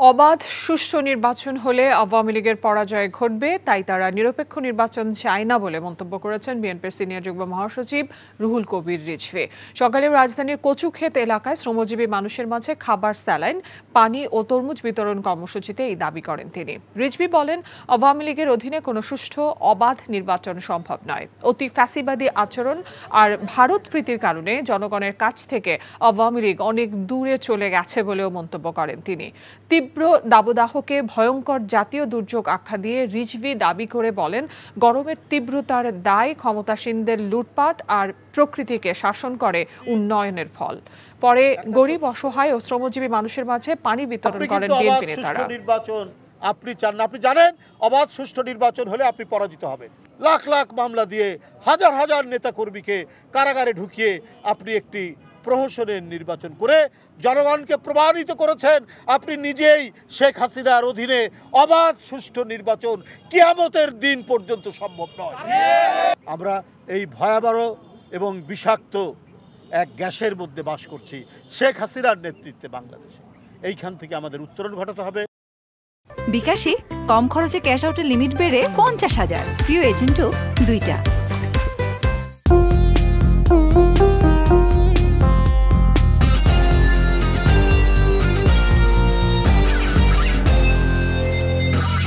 অবাধ সুষ্ঠু নির্বাচন হলে আওয়ামী লীগের পরাজয় ঘটবে, তাই তারা নিরপেক্ষ নির্বাচন চায় না বলে মন্তব্য করেছেন বিএনপির সিনিয়র যুগ্ম মহাসচিব রুহুল কবির রিজভী। সকালে রাজধানীর কচুক্ষেত এলাকায় শ্রমজীবী মানুষের মাঝে খাবার, স্যালাইন, পানি ও তরমুজ বিতরণ কর্মসূচিতে এই দাবি করেন তিনি। রিজভী বলেন, আওয়ামী লীগের অধীনে কোনো সুষ্ঠু অবাধ নির্বাচন সম্ভব নয়। অতি ফ্যাসিবাদী আচরণ আর ভারত প্রীতির কারণে জনগণের কাছ থেকে আওয়ামী লীগ অনেক দূরে চলে গেছে বলেও মন্তব্য করেন তিনি। তীব্র দাবদাহকে ভয়ঙ্কর জাতীয় দুর্যোগ আখ্যা দিয়ে রিজভী দাবি করে বলেন, গরমের তীব্রতার দায় ক্ষমতাসীনদের লুটপাট আর প্রকৃতিকে শাসন করে উন্নয়নের ফল। পরে গরিব, অসহায় ও শ্রমজীবী মানুষের মাঝে পানি বিতরণ করেন বিএনপি নেতারা। নির্বাচন আপনি চান না, আপনি জানেন অবাধ সুষ্ঠু নির্বাচন হলে আপনি পরাজিত হবেন। লাখ লাখ মামলা দিয়ে হাজার হাজার নেতাকর্মীকে কারাগারে ঢুকিয়ে আপনি একটি প্রহসনের নির্বাচন করে জনগণকে প্রমাণিত করেছেন আপনি নিজেই শেখ হাসিনার অধীনে অবাধ সুষ্ঠু নির্বাচন কিয়ামতের দিন পর্যন্ত সম্ভব নয়। আমরা এই ভয়াবহ এবং বিষাক্ত এক গ্যাসের মধ্যে বাস করছি শেখ হাসিনার নেতৃত্বে বাংলাদেশে। এইখান থেকে আমাদের উত্তরণ ঘটাতে হবে। বিকাশে কম খরচে ক্যাশ আউটের লিমিট বেড়ে 50,000, প্রিয় এজেন্টও 2টা।